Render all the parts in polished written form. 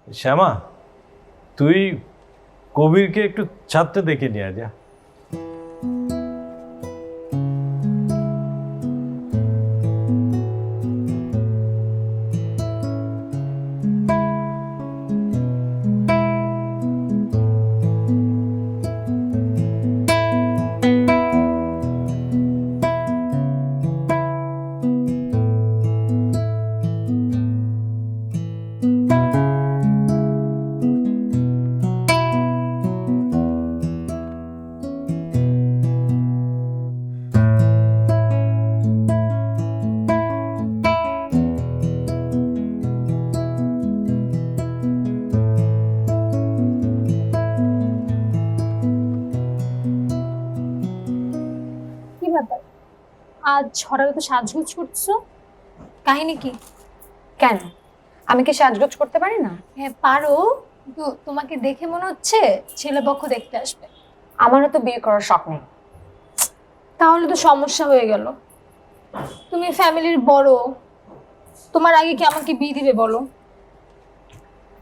শ্যামা, তুই কবিরকে একটু ছাদটা দেখে নিয়ে যা। কি ব্যাপার, আজ হঠাৎ তো সাজগোজ করছো, কাহিনী কি? কেন, আমি কি সাজগোজ করতে পারি না? হ্যাঁ পারো, কিন্তু তোমাকে দেখে মনে হচ্ছে ছেলেপক্ষ দেখতে আসবে। আমারও তো বিয়ে করার শখ নেই। তাহলে তো সমস্যা হয়ে গেল। তুমি ফ্যামিলির বড়, তোমার আগে কি আমাকে বিয়ে দিবে বলো?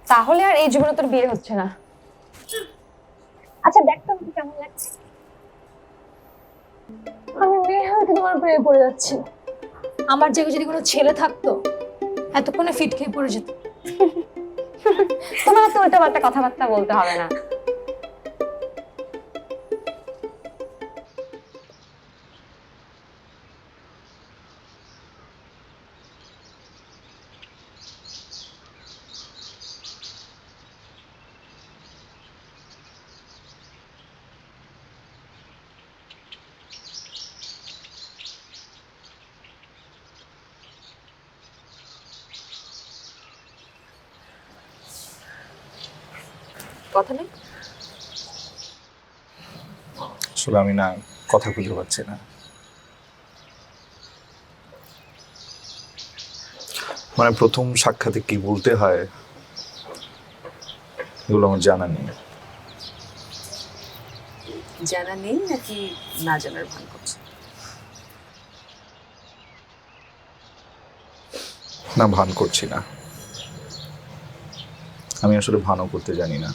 তাহলে আর এই জীবনে তোর বিয়ে হচ্ছে না। আচ্ছা দেখতো আমাকে কেমন লাগছে। আমি মেয়ে হয়তো তোমার প্রেমে পড়ে যাচ্ছি। আমার জায়গায় যদি কোনো ছেলে থাকতো এতক্ষণে ফিট খেয়ে পড়ে যেত। তোমার তো উল্টাপাল্টা কথাবার্তা বলতে হবে না। কথা নেই। আসলে আমি না কথা খুঁজে পাচ্ছি না। মানে প্রথম সাক্ষাতে কি বলতে হয় এগুলো আমার জানা নেই। জানা নেই নাকি না জানার ভান করছে? না, ভান করছি না। আমি আসলে ভানও করতে জানি না।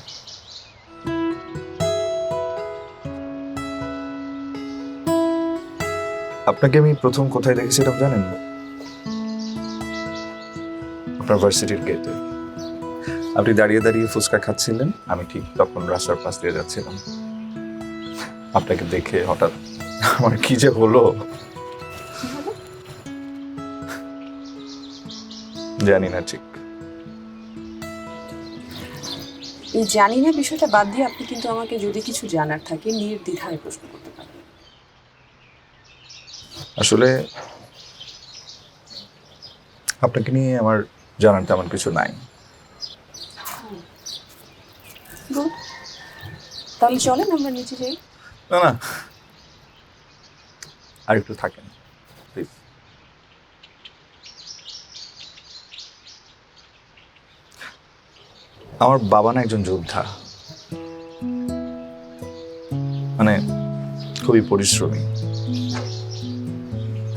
আপনাকে আমি প্রথম কোথায় দেখেছিলাম জানেন? আপনার ভার্সিটির গেটে। আপনি দাঁড়িয়ে দাঁড়িয়ে ফুচকা খাচ্ছিলেন, আমি ঠিক তখন রাস্তার পাশ দিয়ে যাচ্ছিলাম। আপনাকে দেখে হঠাৎ আমার কি যে হলো জানি না ঠিক। এই জানি না বিষয়টা বাদ দিয়ে আপনি কিন্তু আমাকে যদি কিছু জানার থাকে নির্দ্বিধায় প্রশ্ন করতে পারেন। আসলে আপনাকে নিয়ে আমার জানার তেমন কিছু নাই। Good. তাহলে চলেন আমরা নিচে যাই। না না, আর একটু থাকেন প্লিজ। আমার বাবা না একজন যোদ্ধা, মানে খুবই পরিশ্রমী।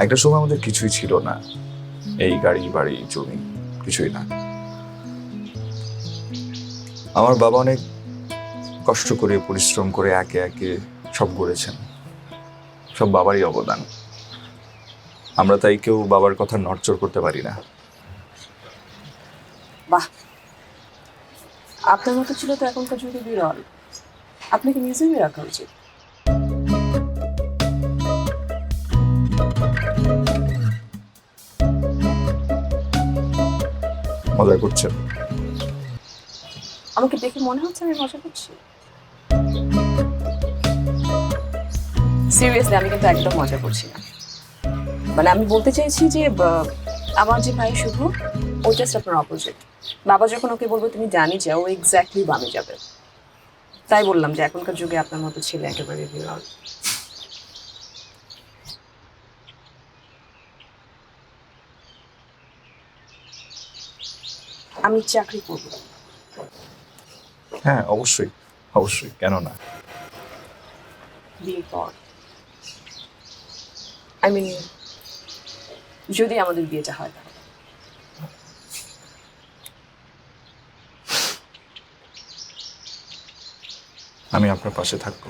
একটা সময় আমাদের কিছুই ছিল না, এই গাড়ি বাড়ি জমি কিছুই না। আমার বাবা অনেক কষ্ট করে পরিশ্রম করে একে একে সব গড়েছেন, সব বাবারই অবদান। আমরা তাই কেউ বাবার কথা নড়চড় করতে পারি না। বাহ, আপনার মতো ছিল তো এখনকার যুগে বিরল। আপনাকে মিউজিয়ামে রাখা উচিত। মজা করছেন? আমাকে দেখে মনে হচ্ছে আমি মজা করছি। সিরিয়াসলি আমি কিন্তু একদম মজা করছি না। মানে আমি বলতে চাইছি যে আমার যে ভাই শুধু ও জাস্ট আপনার অপোজিট। বাবা যখন ওকে বলবো তুমি জানি যাও, ও এক্স্যাক্টলি বামে যাবে। তাই বললাম যে এখনকার যুগে আপনার মতো ছেলে একেবারে বিরল। আমি চাকরি করব। হ্যাঁ অবশ্যই, অবশ্যই, কেন না। বিয়ের পর আই মিন যদি আমাদের বিয়েটা হয় তাহলে। আমি আপনার পাশে থাকবো।